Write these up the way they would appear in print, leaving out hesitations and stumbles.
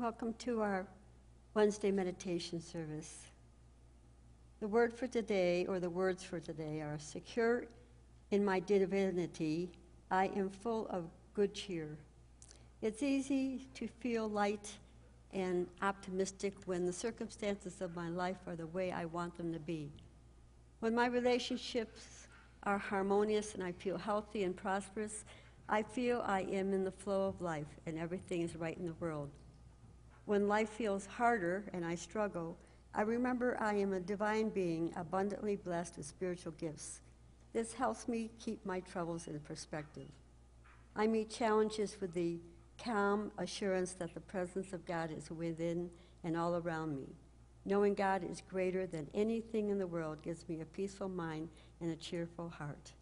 Welcome to our Wednesday meditation service. The word for today, or the words for today, are secure in my divinity, I am full of good cheer. It's easy to feel light and optimistic when the circumstances of my life are the way I want them to be. When my relationships are harmonious and I feel healthy and prosperous, I feel I am in the flow of life and everything is right in the world. When life feels harder and I struggle, I remember I am a divine being abundantly blessed with spiritual gifts. This helps me keep my troubles in perspective. I meet challenges with the calm assurance that the presence of God is within and all around me. Knowing God is greater than anything in the world gives me a peaceful mind and a cheerful heart.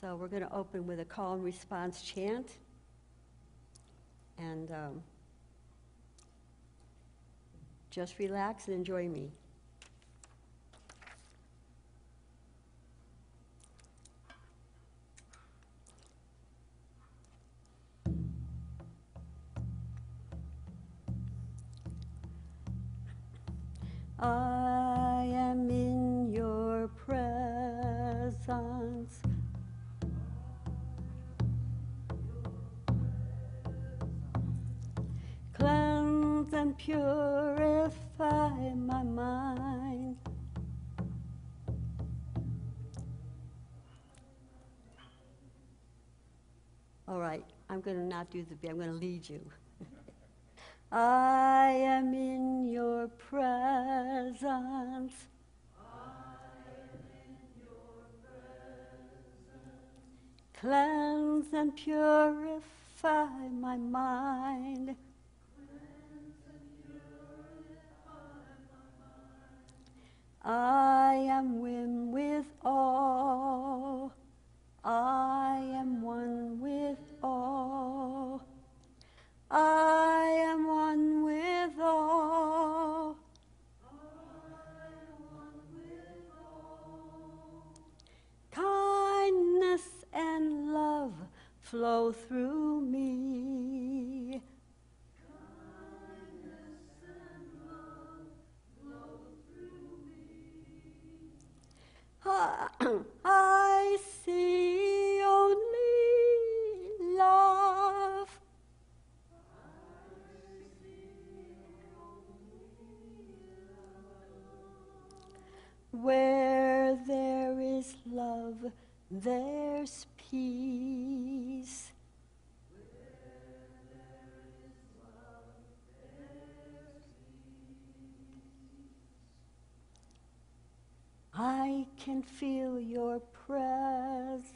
So we're going to open with a call and response chant. And just relax and enjoy me. I am in your presence. Cleanse and purify my mind. All right, I'm going to not do the beat. I'm going to lead you. I am in your presence. Cleanse and purify my mind. I am one with all. I am one with all. I am one with all. Kindness and love flow through me. I see only love. Where there is love, there's peace. I can feel your presence.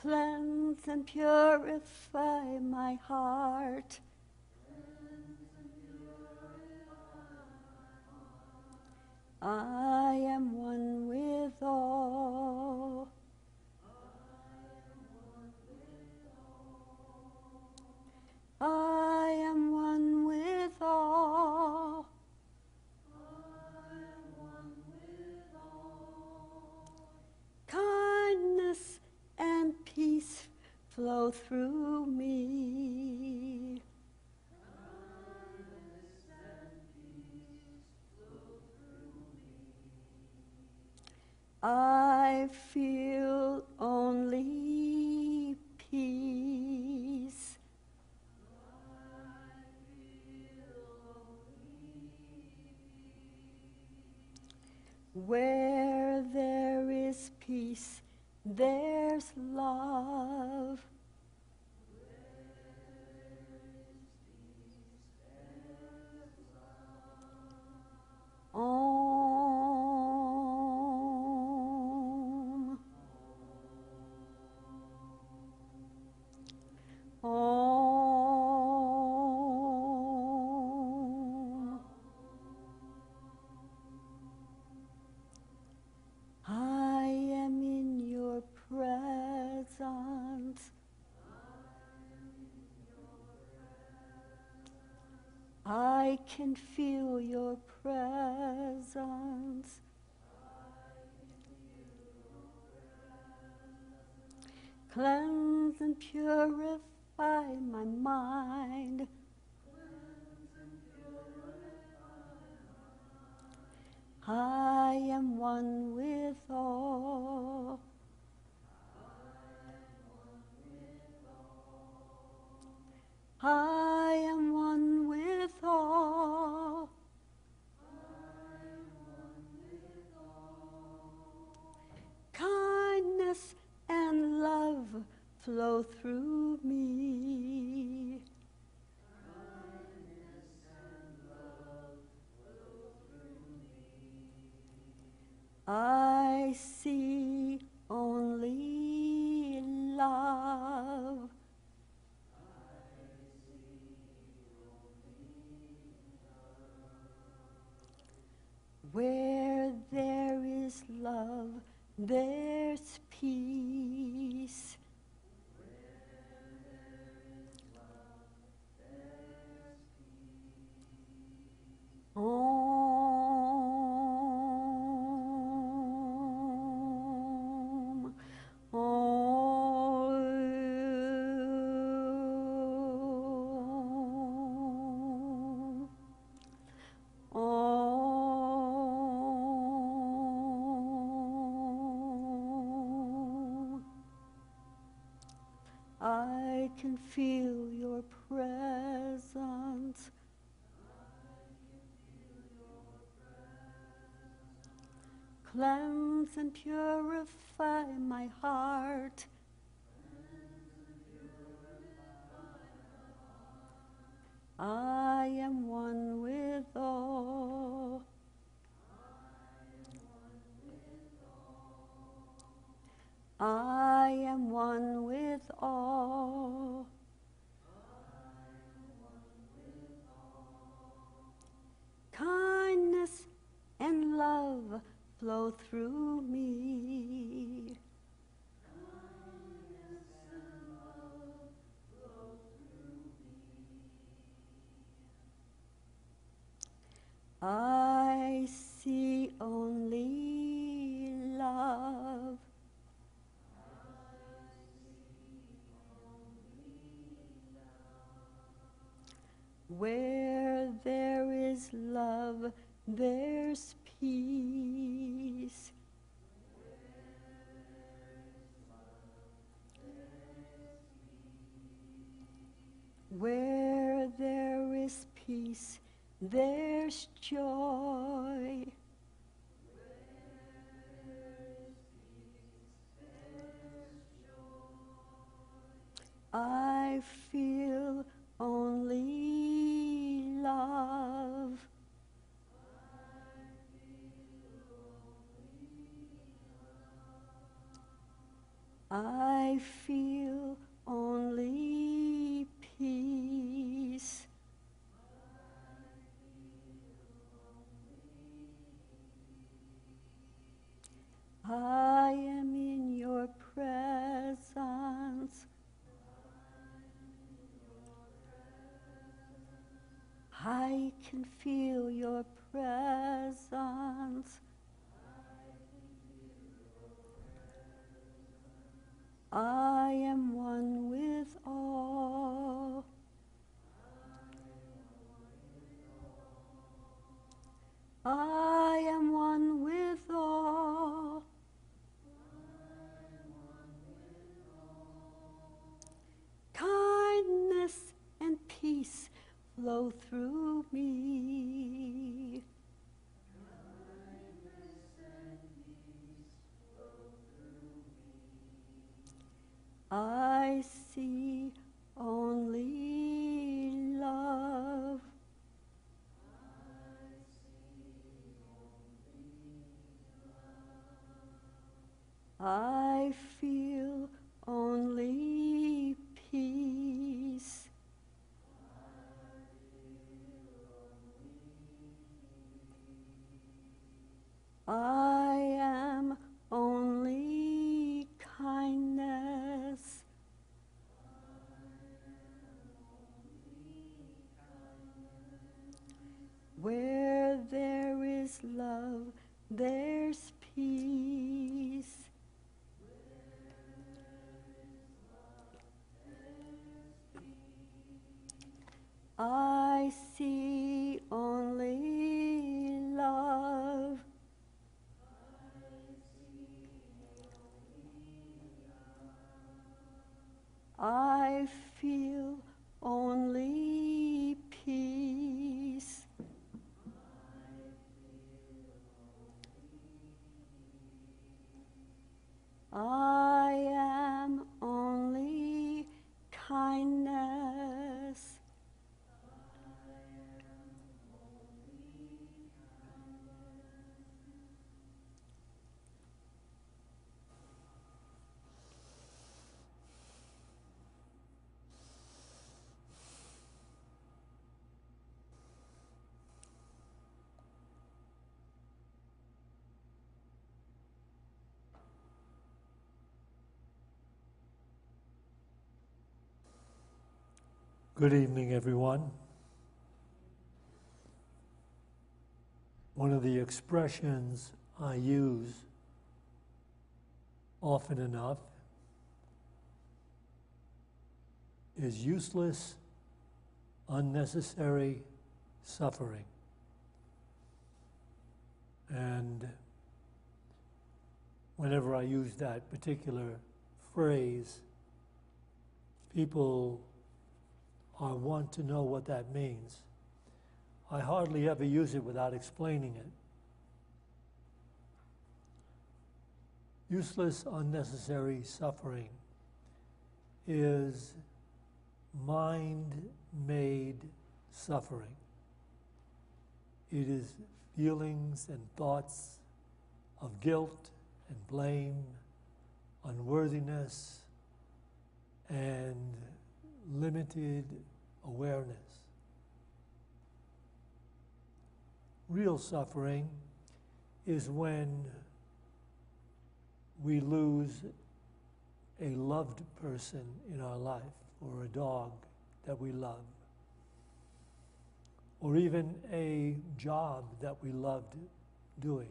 Cleanse and purify my heart. I am one with all. I am one with all. Kindness and peace flow through me. I feel only peace. Where there is peace, there's love. Om. Om. I am in your presence. I can feel your presence. Cleanse and purify my mind. I am one with all. I am one with all. Kindness and love flow through me. I see only love. Where there is love, there's peace. Om. Om. Om. I can feel your presence. Cleanse and purify my heart. I am one with all. I am one with all. Kindness and love flow through me. I see only love. Where there is love, there's peace. Where there is peace, there's joy. I feel only love. I feel only peace. I am in your presence. I can feel your presence. I am one with all. I am one with all. Kindness and peace flow through me. I see only love. I feel only peace. I am only kindness. Where there is love, there's peace. I feel only peace. I am only kindness. Good evening, everyone. One of the expressions I use often enough is useless, unnecessary suffering. And whenever I use that particular phrase, people want to know what that means. I hardly ever use it without explaining it. Useless, unnecessary suffering is mind-made suffering. It is feelings and thoughts of guilt and blame, unworthiness, and limited awareness. Real suffering is when we lose a loved person in our life, or a dog that we love, or even a job that we loved doing.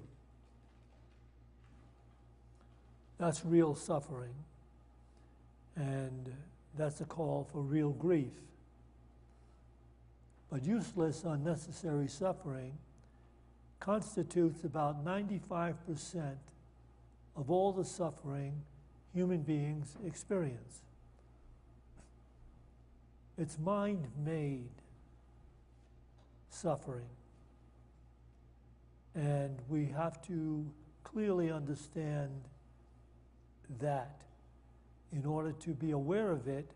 That's real suffering, and that's a call for real grief. But useless, unnecessary suffering constitutes about 95% of all the suffering human beings experience. It's mind-made suffering. And we have to clearly understand that in order to be aware of it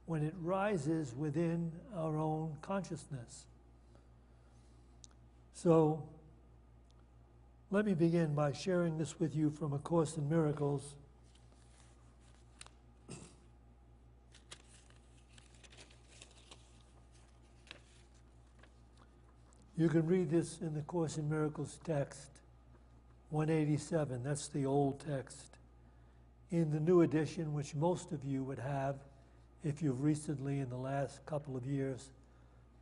when it rises within our own consciousness. So, let me begin by sharing this with you from A Course in Miracles. You can read this in the Course in Miracles text 187, that's the old text. In the new edition, which most of you would have if you've recently, in the last couple of years,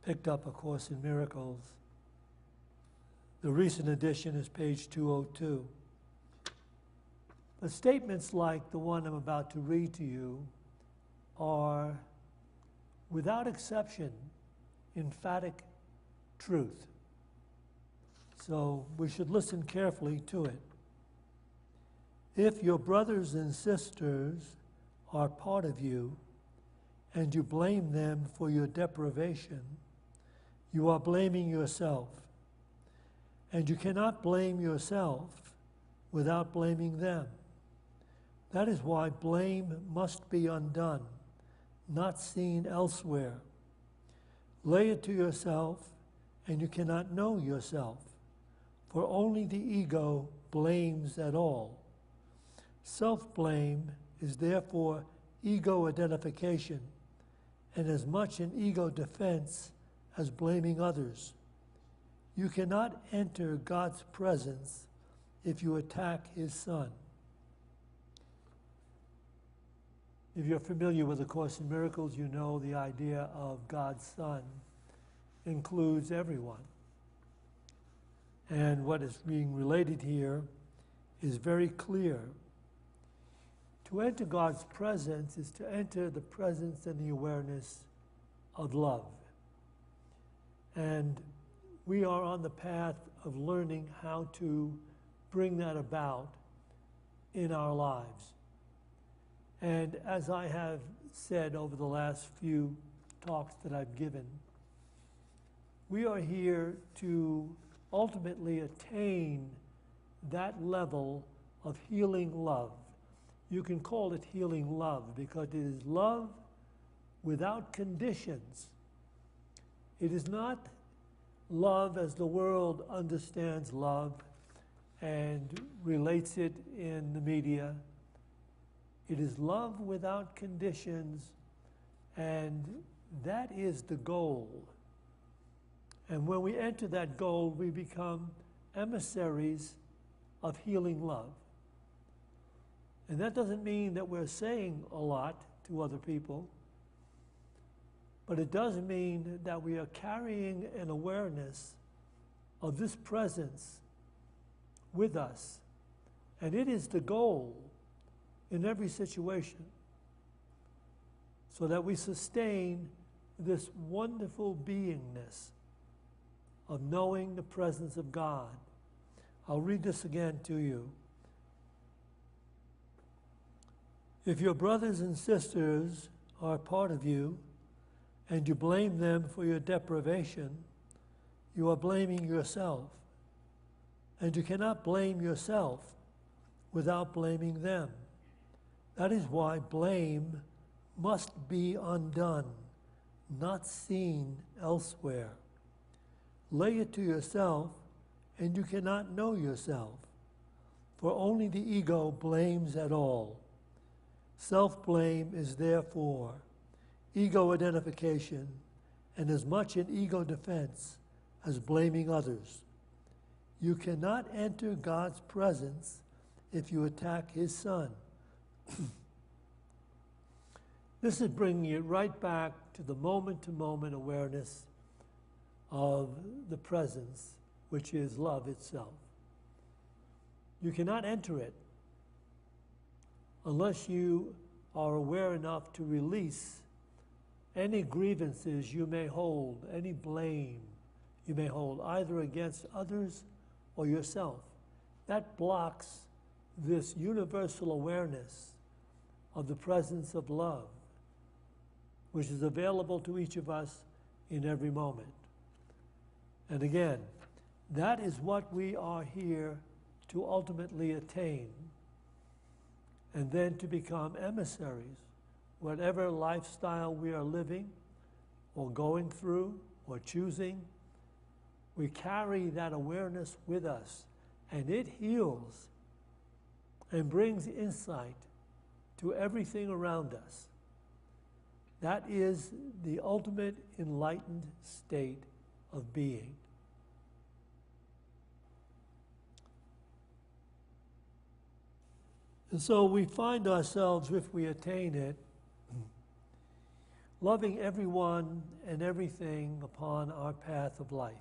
picked up A Course in Miracles, the recent edition is page 202. But statements like the one I'm about to read to you are, without exception, emphatic truth. So we should listen carefully to it. If your brothers and sisters are part of you, and you blame them for your deprivation, you are blaming yourself. And you cannot blame yourself without blaming them. That is why blame must be undone, not seen elsewhere. Lay it to yourself, and you cannot know yourself, for only the ego blames at all. Self-blame is therefore ego identification, and as much an ego defense as blaming others. You cannot enter God's presence if you attack His Son. If you're familiar with A Course in Miracles, you know the idea of God's Son includes everyone. And what is being related here is very clear. To enter God's presence is to enter the presence and the awareness of love. And we are on the path of learning how to bring that about in our lives. And as I have said over the last few talks that I've given, we are here to ultimately attain that level of healing love. You can call it healing love because it is love without conditions. It is not love as the world understands love and relates it in the media. It is love without conditions, and that is the goal. And when we enter that goal, we become emissaries of healing love. And that doesn't mean that we're saying a lot to other people, but it does mean that we are carrying an awareness of this presence with us. And it is the goal in every situation, so that we sustain this wonderful beingness of knowing the presence of God. I'll read this again to you. If your brothers and sisters are part of you, and you blame them for your deprivation, you are blaming yourself. And you cannot blame yourself without blaming them. That is why blame must be undone, not seen elsewhere. Lay it to yourself, and you cannot know yourself, for only the ego blames at all. Self-blame is therefore ego identification, and as much an ego defense as blaming others. You cannot enter God's presence if you attack His Son. This is bringing it right back to the moment-to-moment awareness of the presence, which is love itself. You cannot enter it unless you are aware enough to release any grievances you may hold, any blame you may hold, either against others or yourself. That blocks this universal awareness of the presence of love, which is available to each of us in every moment. And again, that is what we are here to ultimately attain, and then to become emissaries, whatever lifestyle we are living or going through or choosing. We carry that awareness with us, and it heals and brings insight to everything around us. That is the ultimate enlightened state of being. And so we find ourselves, if we attain it, loving everyone and everything upon our path of life.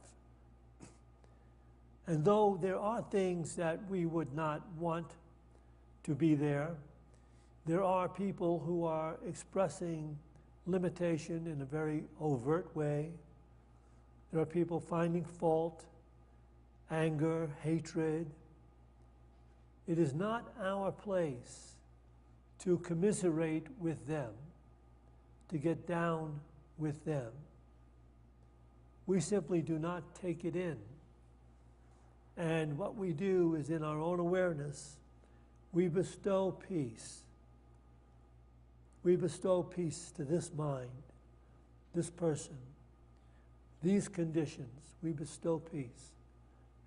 And though there are things that we would not want to be there, there are people who are expressing limitation in a very overt way. There are people finding fault, anger, hatred. It is not our place to commiserate with them, to get down with them. We simply do not take it in. And what we do is, in our own awareness, we bestow peace. We bestow peace to this mind, this person, these conditions. We bestow peace.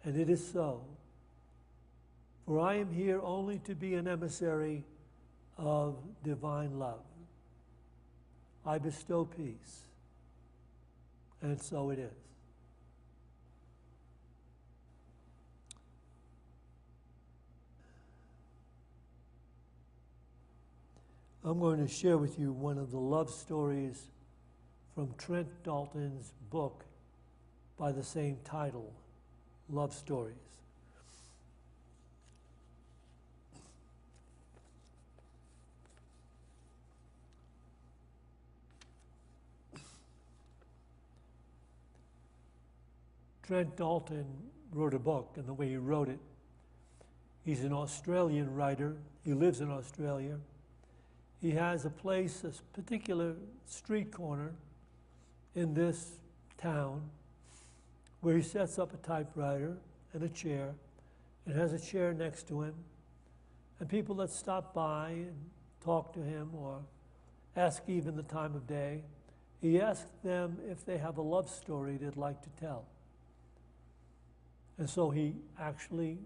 And it is so. For I am here only to be an emissary of divine love. I bestow peace. And so it is. I'm going to share with you one of the love stories from Trent Dalton's book by the same title, Love Stories. Trent Dalton wrote a book, and the way he wrote it, he's an Australian writer. He lives in Australia. he has a place, a particular street corner in this town where he sets up a typewriter and a chair and has a chair next to him. And people that stop by and talk to him or ask even the time of day, he asks them if they have a love story they'd like to tell. And so he actually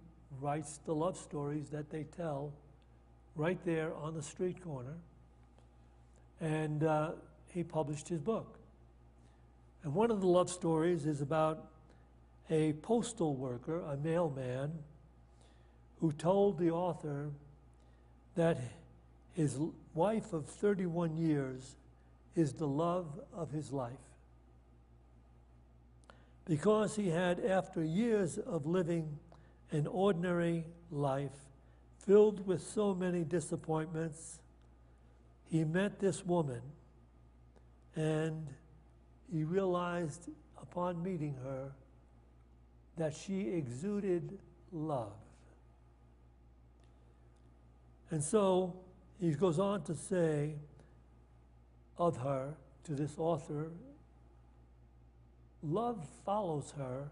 writes the love stories that they tell right there on the street corner. And he published his book. And one of the love stories is about a postal worker, a mailman, who told the author that his wife of 31 years is the love of his life. Because he had, after years of living an ordinary life filled with so many disappointments, he met this woman, and he realized upon meeting her that she exuded love. And so he goes on to say of her, to this author, love follows her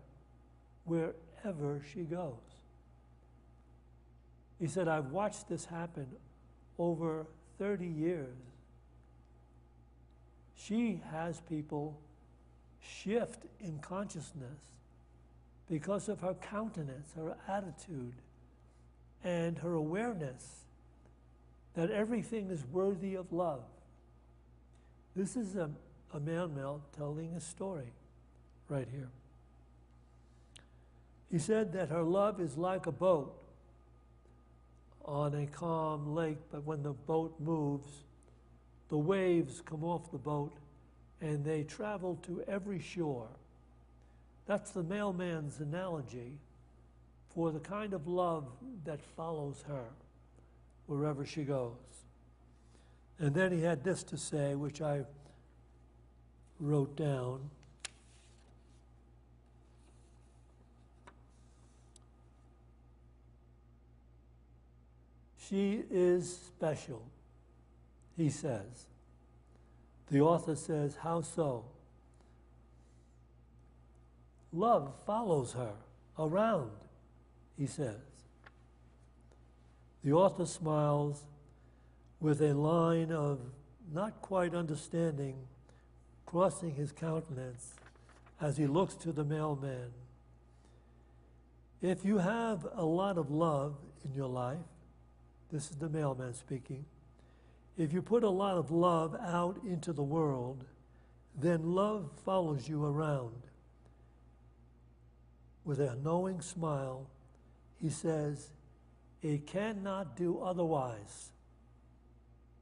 wherever she goes. He said, I've watched this happen over 30 years. She has people shift in consciousness because of her countenance, her attitude, and her awareness that everything is worthy of love. This is a man telling a story right here. He said that her love is like a boat on a calm lake, but when the boat moves, the waves come off the boat and they travel to every shore. That's the mailman's analogy for the kind of love that follows her wherever she goes. And then he had this to say, which I wrote down. She is special, he says. The author says, how so? Love follows her around, he says. The author smiles with a line of not quite understanding crossing his countenance as he looks to the mailman. If you have a lot of love in your life, this is the mailman speaking, if you put a lot of love out into the world, then love follows you around. With a knowing smile, he says, it cannot do otherwise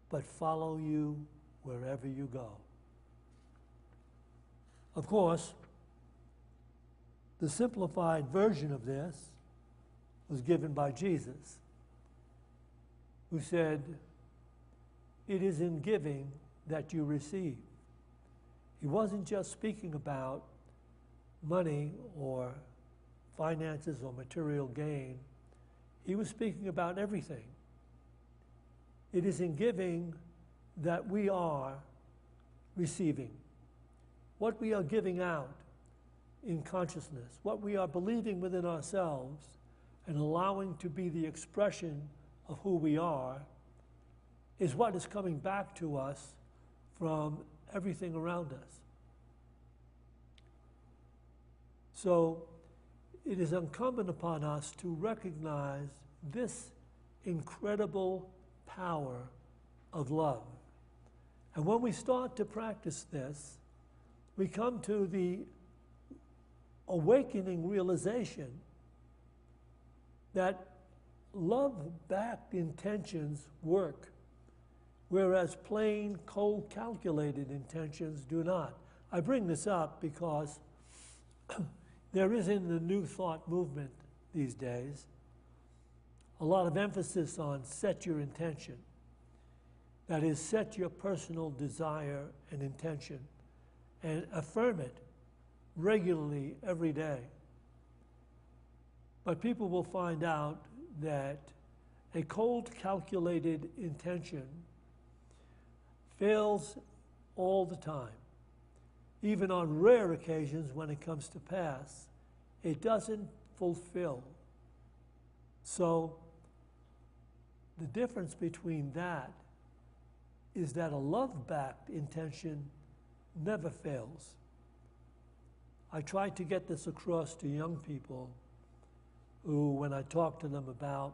but follow you wherever you go. Of course, the simplified version of this was given by Jesus, who said, it is in giving that you receive. He wasn't just speaking about money or finances or material gain. He was speaking about everything. It is in giving that we are receiving. What we are giving out in consciousness, what we are believing within ourselves and allowing to be the expression of who we are, is what is coming back to us from everything around us. So it is incumbent upon us to recognize this incredible power of love. And when we start to practice this, we come to the awakening realization that love-backed intentions work, whereas plain, cold, calculated intentions do not. I bring this up because there is in the New Thought movement these days a lot of emphasis on set your intention. That is, set your personal desire and intention and affirm it regularly every day. But people will find out that a cold, calculated intention fails all the time. Even on rare occasions when it comes to pass, it doesn't fulfill. So the difference between that is that a love-backed intention never fails. I try to get this across to young people who, when I talk to them about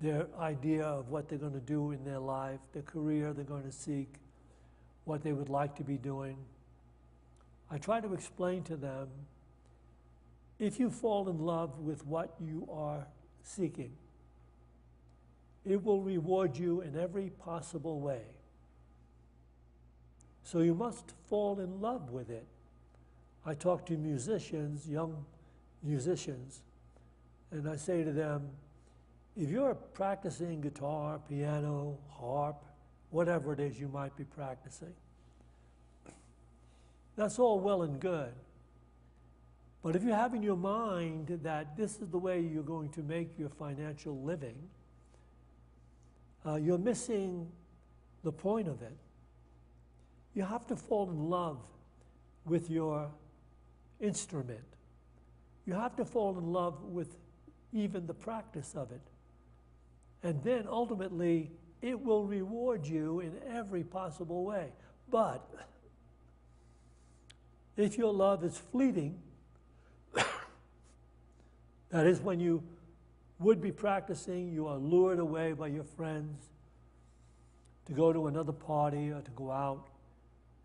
their idea of what they're going to do in their life, the career they're going to seek, what they would like to be doing, I try to explain to them, if you fall in love with what you are seeking, it will reward you in every possible way. So you must fall in love with it. I talk to musicians, young musicians, and I say to them, if you're practicing guitar, piano, harp, whatever it is you might be practicing, that's all well and good. But if you have in your mind that this is the way you're going to make your financial living, you're missing the point of it. You have to fall in love with your instrument. You have to fall in love with even the practice of it. And then ultimately, it will reward you in every possible way. But if your love is fleeting, that is, when you would be practicing, you are lured away by your friends to go to another party or to go out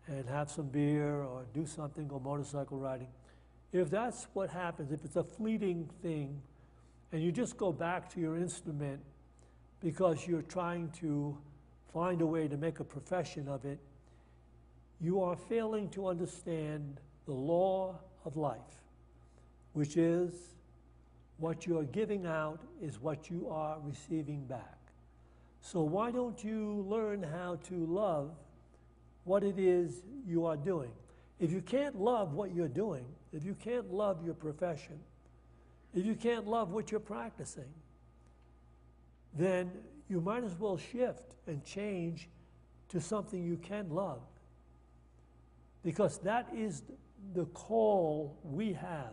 and have some beer or do something, go motorcycle riding. If that's what happens, if it's a fleeting thing, and you just go back to your instrument because you're trying to find a way to make a profession of it, you are failing to understand the law of life, which is what you are giving out is what you are receiving back. So why don't you learn how to love what it is you are doing? If you can't love what you're doing, if you can't love your profession, if you can't love what you're practicing, then you might as well shift and change to something you can love. Because that is the call we have.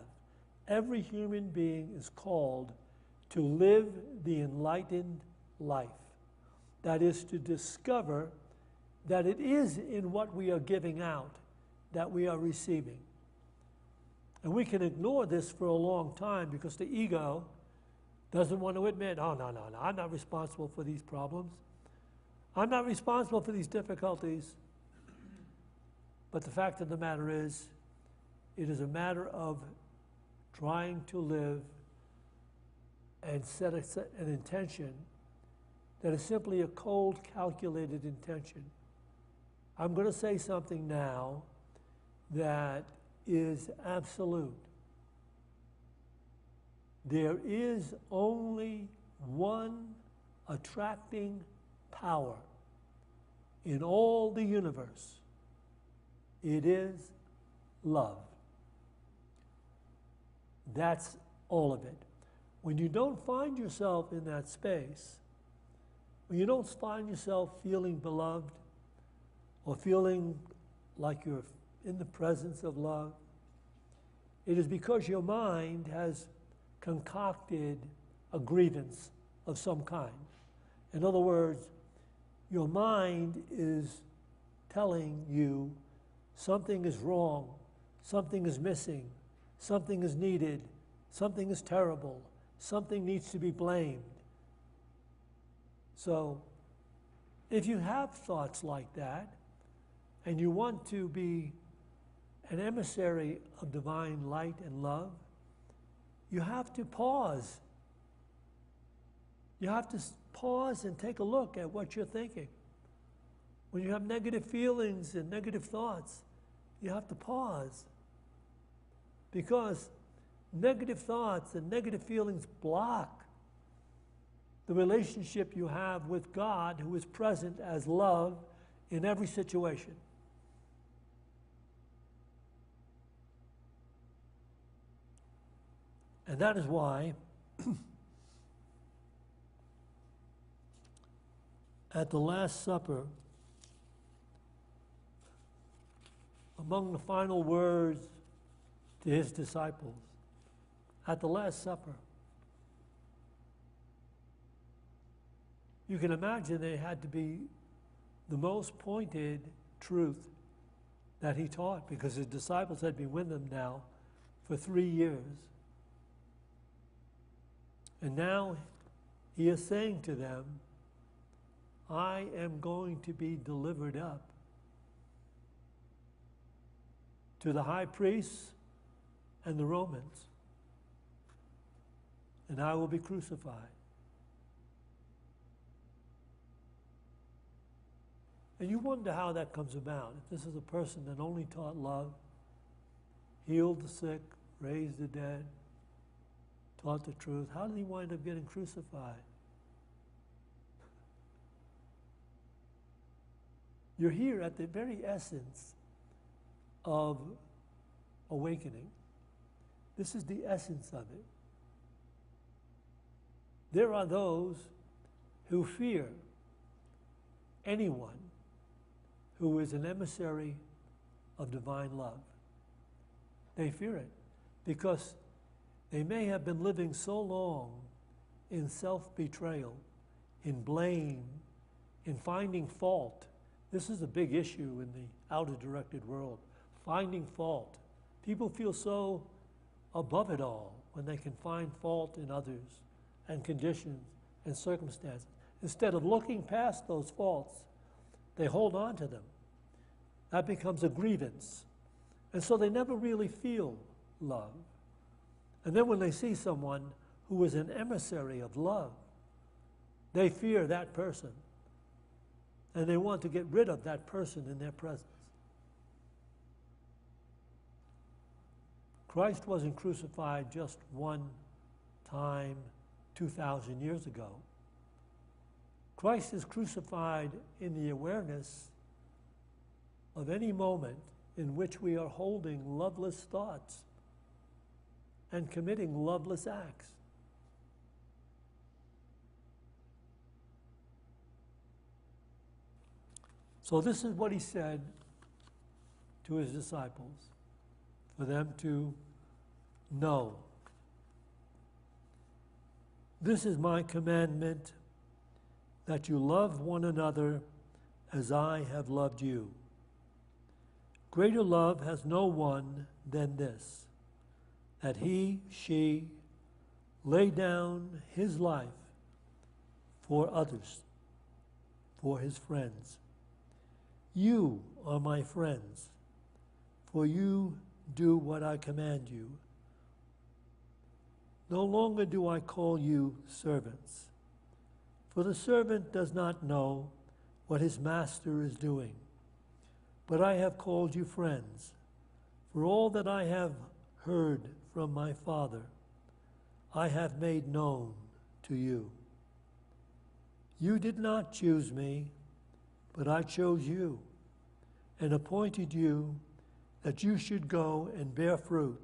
Every human being is called to live the enlightened life. That is to discover that it is in what we are giving out that we are receiving. And we can ignore this for a long time because the ego doesn't want to admit, oh, no, I'm not responsible for these problems. I'm not responsible for these difficulties. But the fact of the matter is, it is a matter of trying to live and set an intention that is simply a cold, calculated intention. I'm going to say something now that is absolute. There is only one attracting power in all the universe. It is love. That's all of it. When you don't find yourself in that space, when you don't find yourself feeling beloved or feeling like you're in the presence of love, it is because your mind has concocted a grievance of some kind. In other words, your mind is telling you something is wrong, something is missing, something is needed, something is terrible, something needs to be blamed. So, if you have thoughts like that, and you want to be an emissary of divine light and love, you have to pause. You have to pause and take a look at what you're thinking. When you have negative feelings and negative thoughts, you have to pause. Because negative thoughts and negative feelings block the relationship you have with God, who is present as love in every situation. And that is why at the Last Supper, among the final words to his disciples at the Last Supper. You can imagine they had to be the most pointed truth that he taught, because his disciples had been with him now for 3 years. And now he is saying to them, I am going to be delivered up to the high priests and the Romans, and I will be crucified. And you wonder how that comes about. If this is a person that only taught love, healed the sick, raised the dead, taught the truth, how did he wind up getting crucified? You're here at the very essence of awakening. This is the essence of it. There are those who fear anyone who is an emissary of divine love. They fear it because they may have been living so long in self-betrayal, in blame, in finding fault. This is a big issue in the outer-directed world, finding fault. People feel so above it all when they can find fault in others and conditions and circumstances. Instead of looking past those faults, they hold on to them. That becomes a grievance. And so they never really feel love. And then when they see someone who is an emissary of love, they fear that person. And they want to get rid of that person in their presence. Christ wasn't crucified just one time 2,000 years ago. Christ is crucified in the awareness of any moment in which we are holding loveless thoughts and committing loveless acts. So this is what he said to his disciples, for them to know. This is my commandment, that you love one another as I have loved you. Greater love has no one than this, that she lay down his life for others, for his friends. You are my friends, for you do what I command you. No longer do I call you servants, for the servant does not know what his master is doing. But I have called you friends, for all that I have heard from my Father, I have made known to you. You did not choose me, but I chose you, and appointed you that you should go and bear fruit,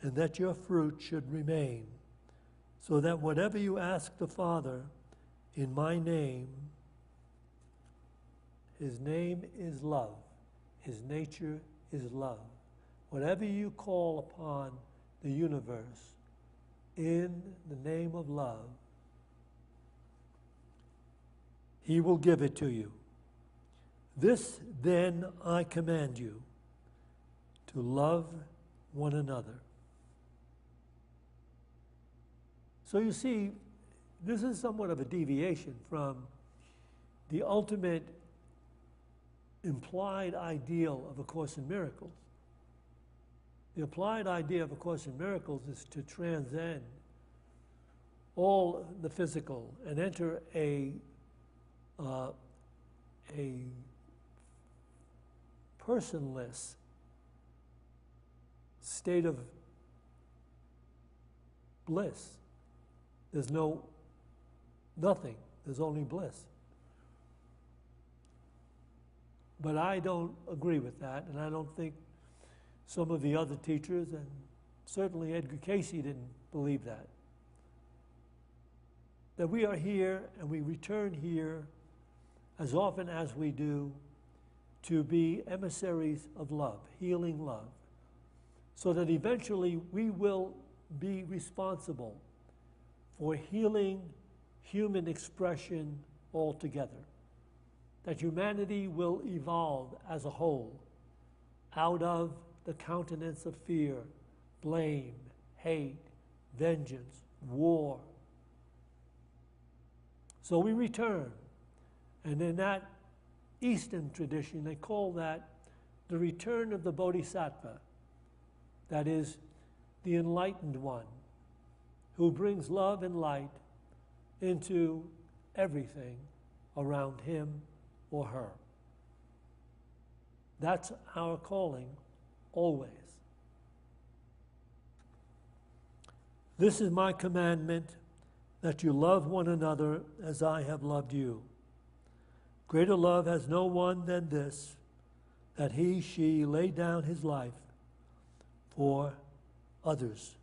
and that your fruit should remain, so that whatever you ask the Father in my name, his name is love. His nature is love. Whatever you call upon the universe in the name of love, he will give it to you. This then I command you, to love one another. So you see, this is somewhat of a deviation from the ultimate implied ideal of A Course in Miracles. The implied idea of A Course in Miracles is to transcend all the physical and enter a personless state of bliss. There's nothing. There's only bliss. But I don't agree with that, and I don't think some of the other teachers, and certainly Edgar Casey didn't believe that. That we are here and we return here as often as we do to be emissaries of love, healing love, so that eventually we will be responsible for healing human expression altogether. That humanity will evolve as a whole out of the countenance of fear, blame, hate, vengeance, war. So we return. And in that Eastern tradition, they call that the return of the Bodhisattva. That is, the enlightened one who brings love and light into everything around him or her. That's our calling always. This is my commandment, that you love one another as I have loved you. Greater love has no one than this, that he, she lay down his life for others,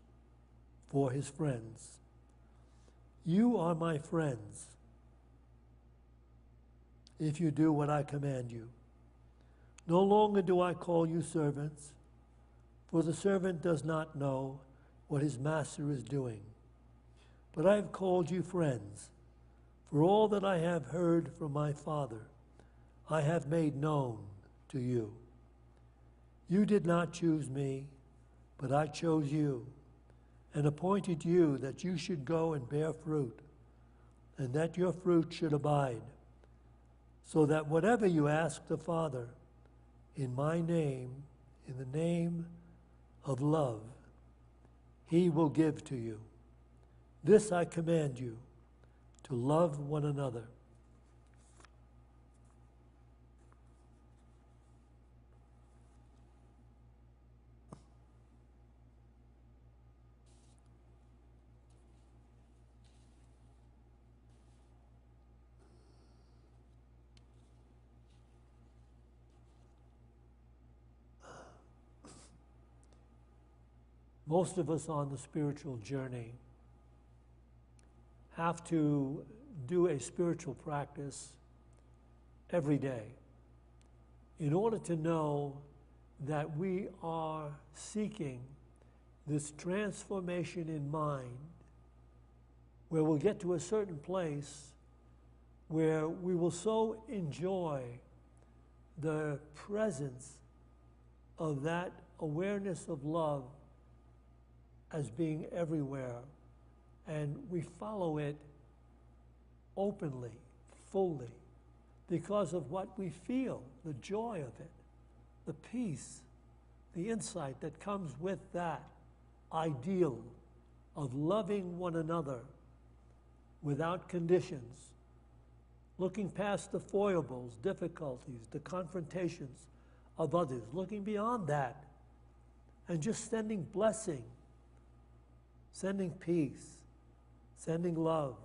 for his friends. You are my friends if you do what I command you. No longer do I call you servants, for the servant does not know what his master is doing. But I have called you friends, for all that I have heard from my Father, I have made known to you. You did not choose me, but I chose you, and appointed you that you should go and bear fruit, and that your fruit should abide, so that whatever you ask the Father in my name, in the name of love, he will give to you. This I command you, to love one another. Most of us on the spiritual journey have to do a spiritual practice every day in order to know that we are seeking this transformation in mind, where we'll get to a certain place where we will so enjoy the presence of that awareness of love as being everywhere, and we follow it openly, fully, because of what we feel, the joy of it, the peace, the insight that comes with that ideal of loving one another without conditions, looking past the foibles, difficulties, the confrontations of others, looking beyond that, and just sending blessing, sending peace, sending love.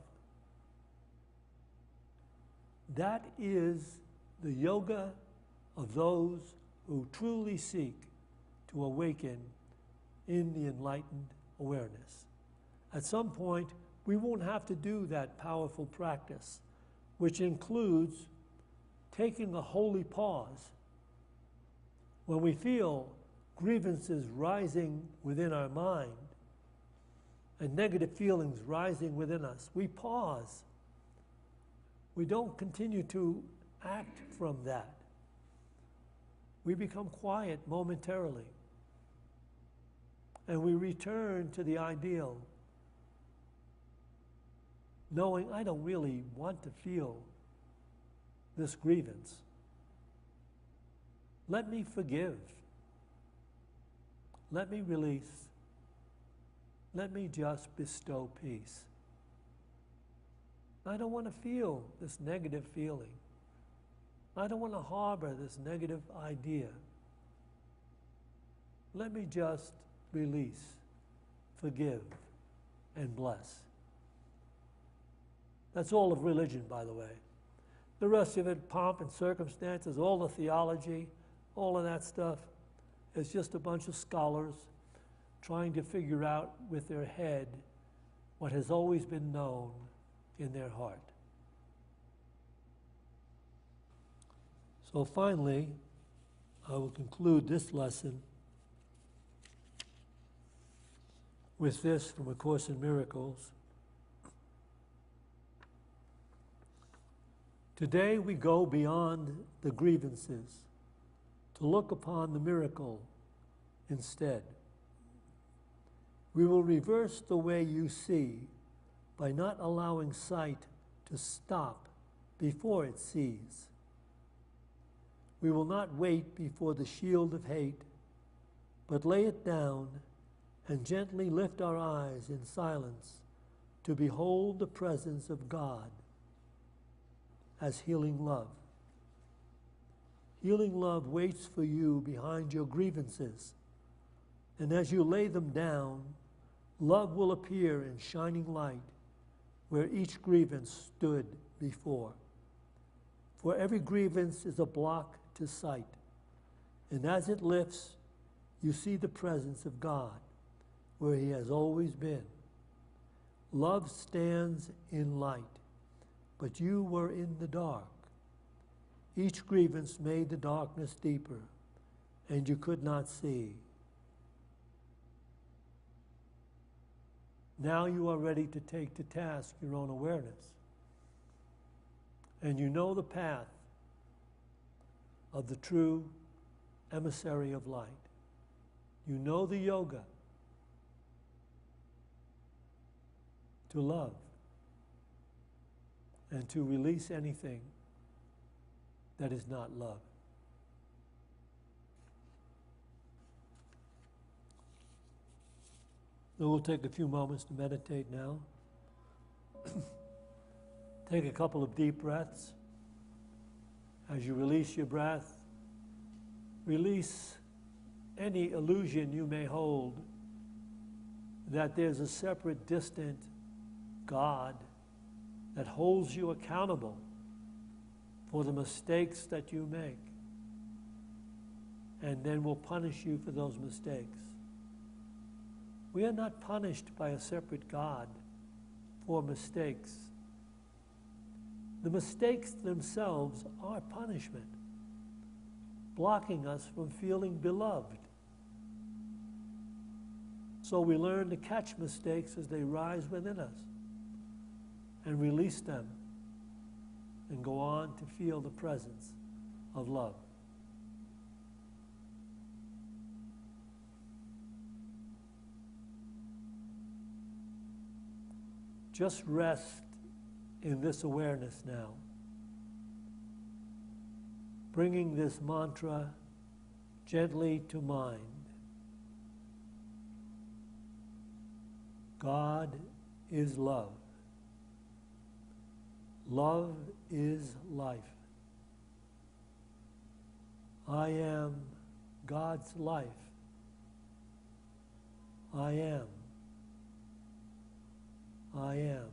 That is the yoga of those who truly seek to awaken in the enlightened awareness. At some point, we won't have to do that powerful practice, which includes taking a holy pause. When we feel grievances rising within our mind, and negative feelings rising within us, we pause. We don't continue to act from that. We become quiet momentarily. And we return to the ideal, knowing I don't really want to feel this grievance. Let me forgive. Let me release. Let me just bestow peace. I don't want to feel this negative feeling. I don't want to harbor this negative idea. Let me just release, forgive, and bless. That's all of religion, by the way. The rest of it, pomp and circumstances, all the theology, all of that stuff, is just a bunch of scholars trying to figure out with their head what has always been known in their heart. So finally, I will conclude this lesson with this from A Course in Miracles. Today we go beyond the grievances to look upon the miracle instead. We will reverse the way you see by not allowing sight to stop before it sees. We will not wait before the shield of hate, but lay it down and gently lift our eyes in silence to behold the presence of God as healing love. Healing love waits for you behind your grievances, and as you lay them down, love will appear in shining light where each grievance stood before. For every grievance is a block to sight, and as it lifts, you see the presence of God where He has always been. Love stands in light, but you were in the dark. Each grievance made the darkness deeper, and you could not see. Now you are ready to take to task your own awareness, and you know the path of the true emissary of light. You know the yoga to love and to release anything that is not love. So we'll take a few moments to meditate now. Take a couple of deep breaths. As you release your breath, release any illusion you may hold that there's a separate, distant God that holds you accountable for the mistakes that you make and then will punish you for those mistakes. We are not punished by a separate God for mistakes. The mistakes themselves are punishment, blocking us from feeling beloved. So we learn to catch mistakes as they rise within us and release them and go on to feel the presence of love. Just rest in this awareness now, bringing this mantra gently to mind. God is love. Love is life. I am God's life. I am. I am.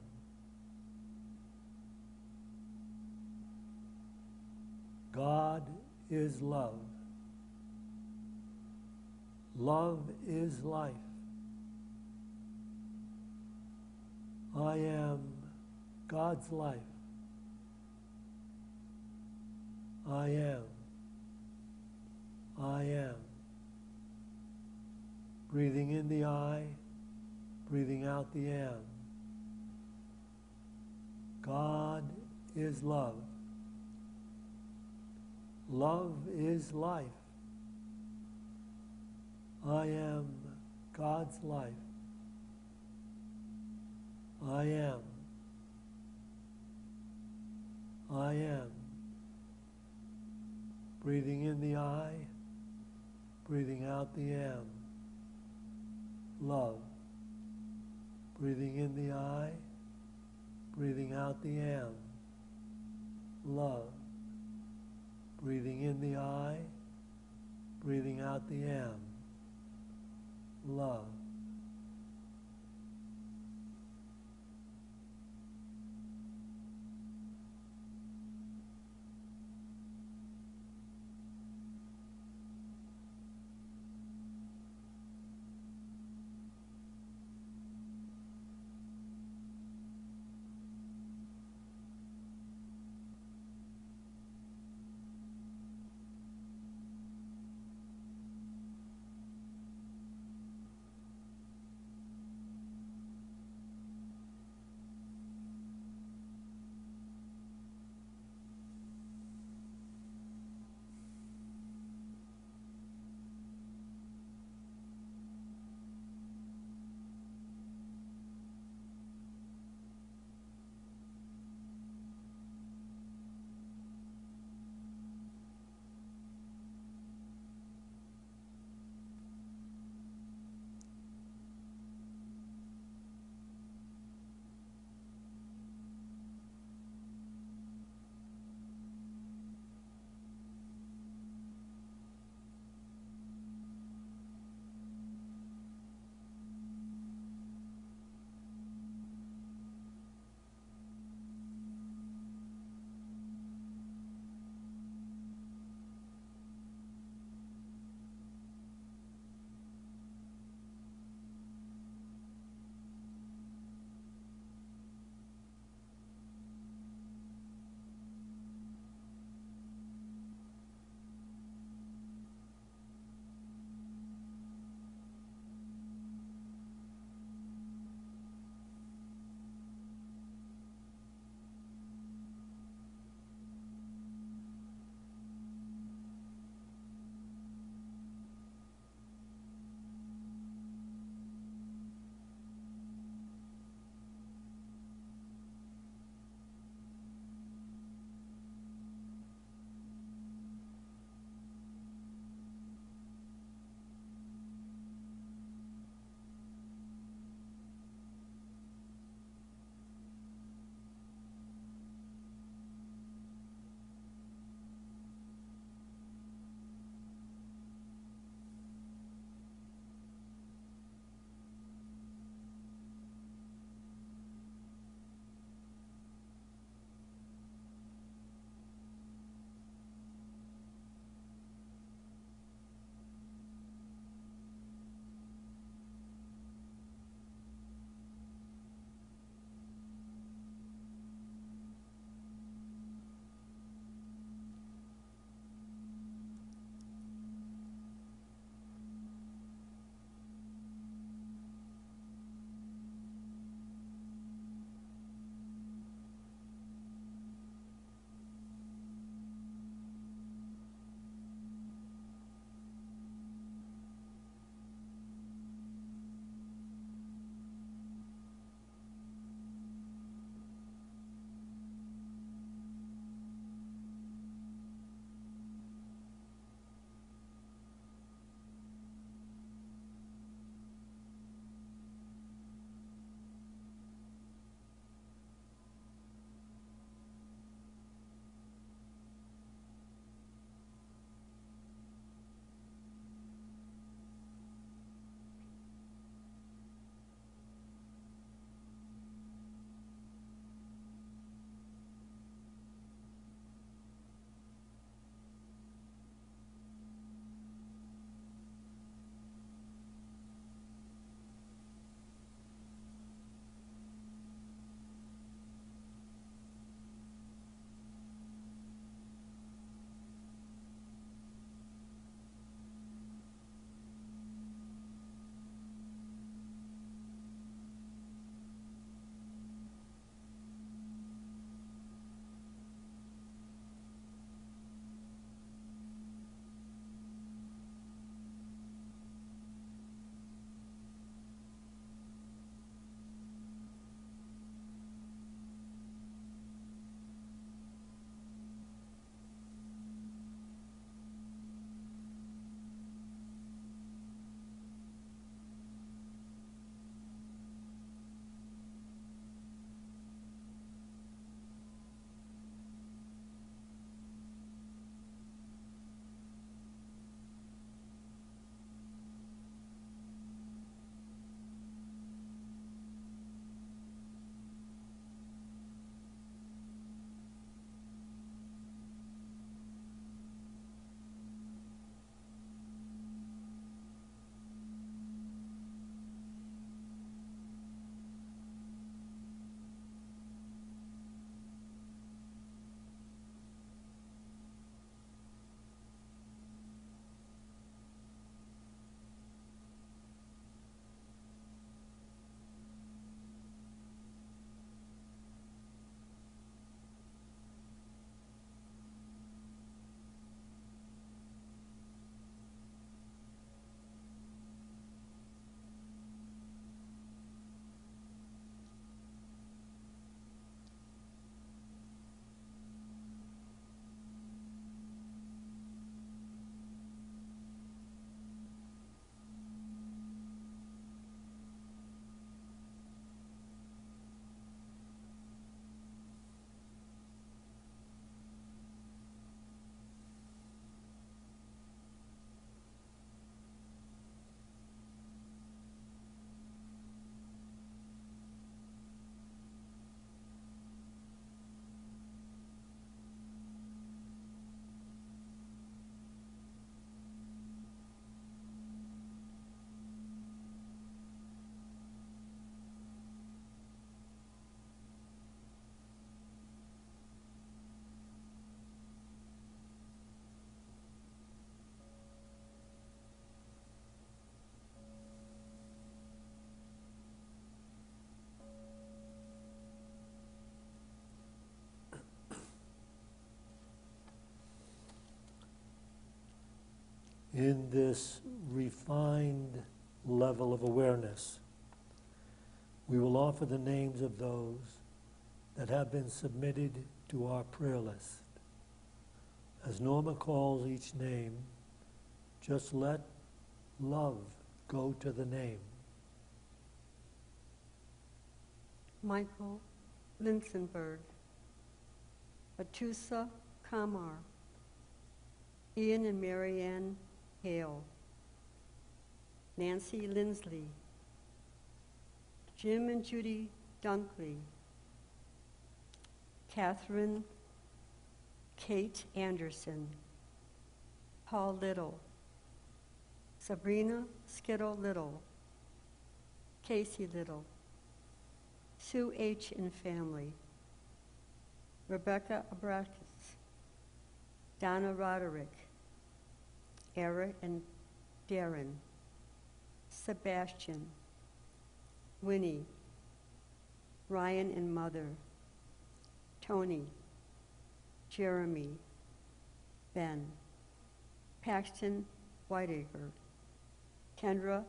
God is love. Love is life. I am God's life. I am. I am. Breathing in the I, breathing out the am. God is love. Love is life. I am God's life. I am. I am. Breathing in the I, breathing out the am. Love. Breathing in the I, breathing out the am. Love. Breathing in the I, breathing out the am. Love. in this refined level of awareness, we will offer the names of those that have been submitted to our prayer list. As Norma calls each name, just let love go to the name. Michael Linsenberg, Atusa Kamar, Ian and Marianne Hale, Nancy Lindsley, Jim and Judy Dunkley, Catherine Kate Anderson, Paul Little, Sabrina Skittle Little, Casey Little, Sue H. and family, Rebecca Abrakis, Donna Roderick, Eric and Darren, Sebastian, Winnie, Ryan and mother, Tony, Jeremy, Ben, Paxton Whiteacre, Kendra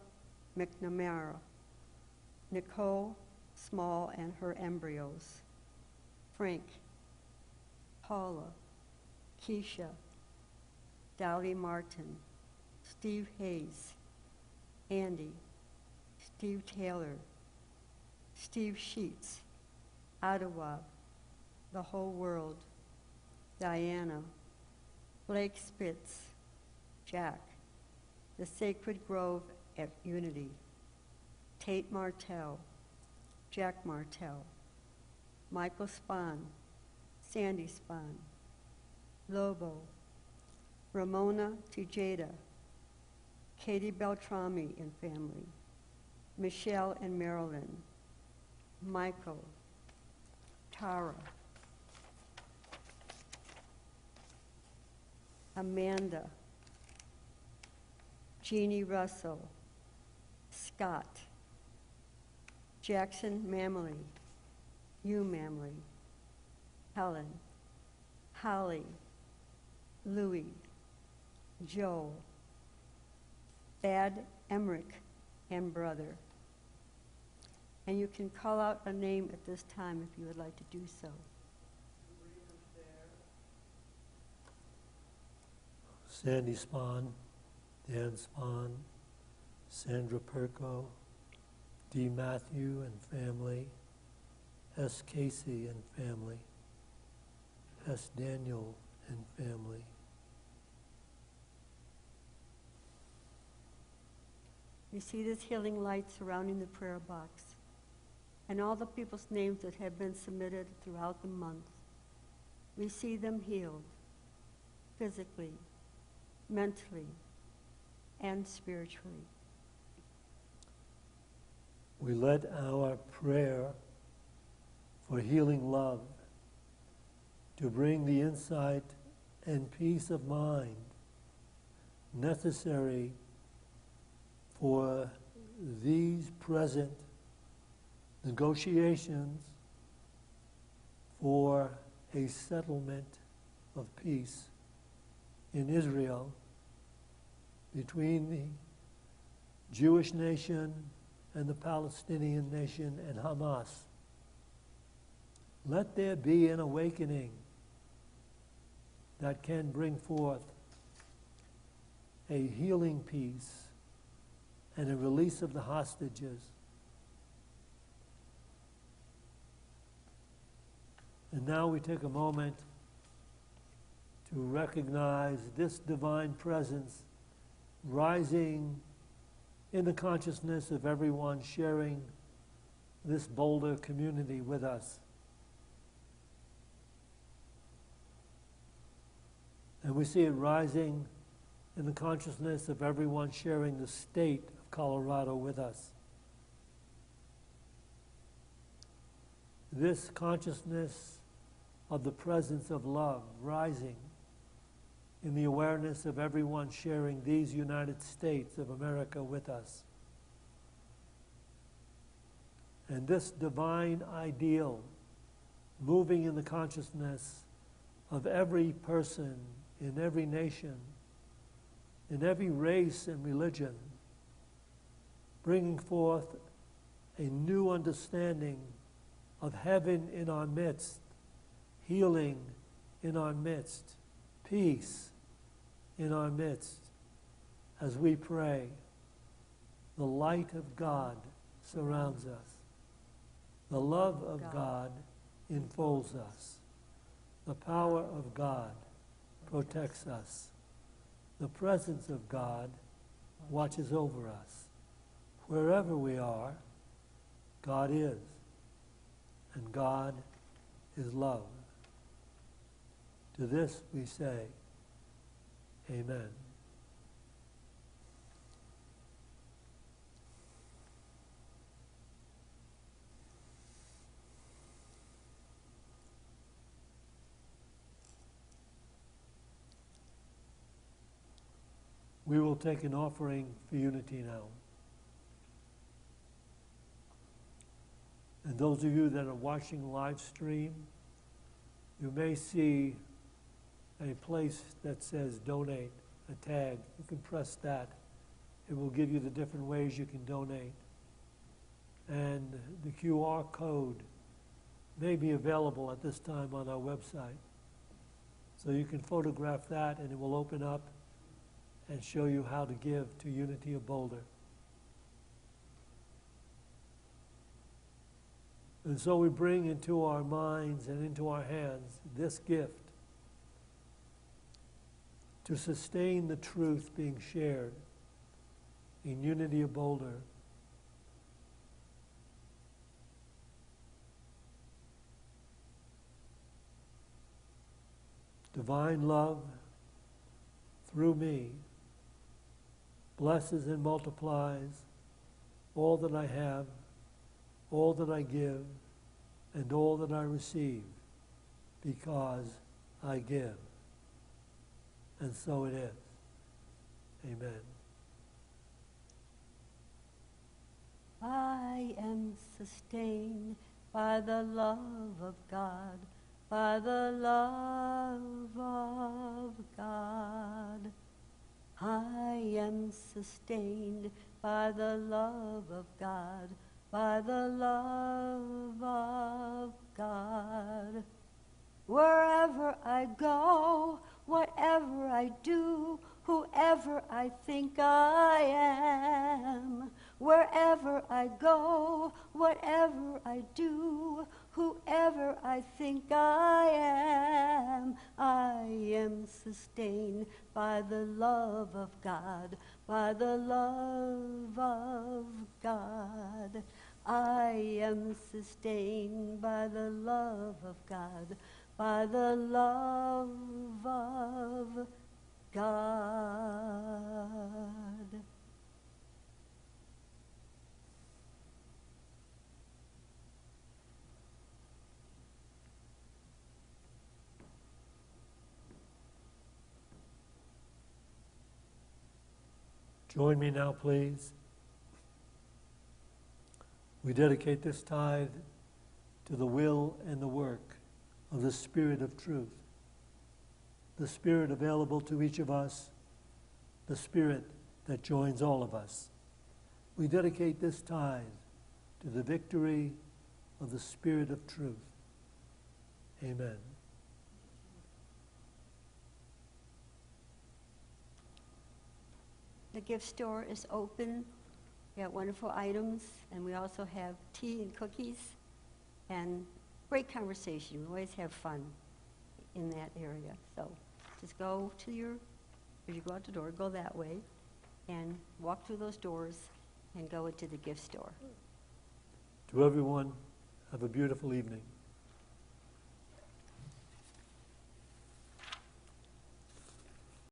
McNamara, Nicole Small and her embryos, Frank, Paula, Keisha, Dolly Martin, Steve Hayes, Andy, Steve Taylor, Steve Sheets, Ottawa, the whole world, Diana, Blake Spitz, Jack, the Sacred Grove at Unity, Tate Martell, Jack Martell, Michael Spahn, Sandy Spahn, Lobo, Ramona Tejada, Katie Beltrami and family, Michelle and Marilyn, Michael, Tara, Amanda, Jeannie Russell, Scott, Jackson Mamley, Hugh Mamley, Helen, Holly, Louie, Joe, Thad Emmerich and brother. And you can call out a name at this time if you would like to do so. Sandy Spahn, Dan Spahn, Sandra Perko, D. Matthew and family, S. Casey and family, S. Daniel and family. You see this healing light surrounding the prayer box and all the people's names that have been submitted throughout the month. We see them healed physically, mentally, and spiritually. We let our prayer for healing love to bring the insight and peace of mind necessary for these present negotiations for a settlement of peace in Israel between the Jewish nation and the Palestinian nation and Hamas. Let there be an awakening that can bring forth a healing peace and a release of the hostages. And now we take a moment to recognize this divine presence rising in the consciousness of everyone sharing this Boulder community with us. And we see it rising in the consciousness of everyone sharing the state of Colorado with us. This consciousness of the presence of love rising in the awareness of everyone sharing these United States of America with us. And this divine ideal moving in the consciousness of every person in every nation in every race and religion, bringing forth a new understanding of heaven in our midst, healing in our midst, peace in our midst. As we pray, the light of God surrounds us. The love of God enfolds us. The power of God protects us. The presence of God watches over us. Wherever we are, God is, and God is love. To this we say, Amen. We will take an offering for unity now. And those of you that are watching live stream, you may see a place that says donate, a tag. You can press that. It will give you the different ways you can donate. And the QR code may be available at this time on our website. So you can photograph that and it will open up and show you how to give to Unity of Boulder. And so we bring into our minds and into our hands this gift to sustain the truth being shared in Unity of Boulder. Divine love through me blesses and multiplies all that I have, all that I give, and all that I receive, because I give. And so it is. Amen. I am sustained by the love of God, by the love of God. I am sustained by the love of God, by the love of God. Wherever I go, whatever I do, whoever I think I am. Wherever I go, whatever I do, whoever I think I am sustained by the love of God, by the love of God. I am sustained by the love of God, by the love of God. Join me now, please. We dedicate this tithe to the will and the work of the Spirit of truth, the Spirit available to each of us, the Spirit that joins all of us. We dedicate this tithe to the victory of the Spirit of truth. Amen. The gift store is open. We have wonderful items, and we also have tea and cookies and great conversation. We always have fun in that area. So just go to as you go out the door, go that way and walk through those doors and go into the gift store. To everyone, have a beautiful evening.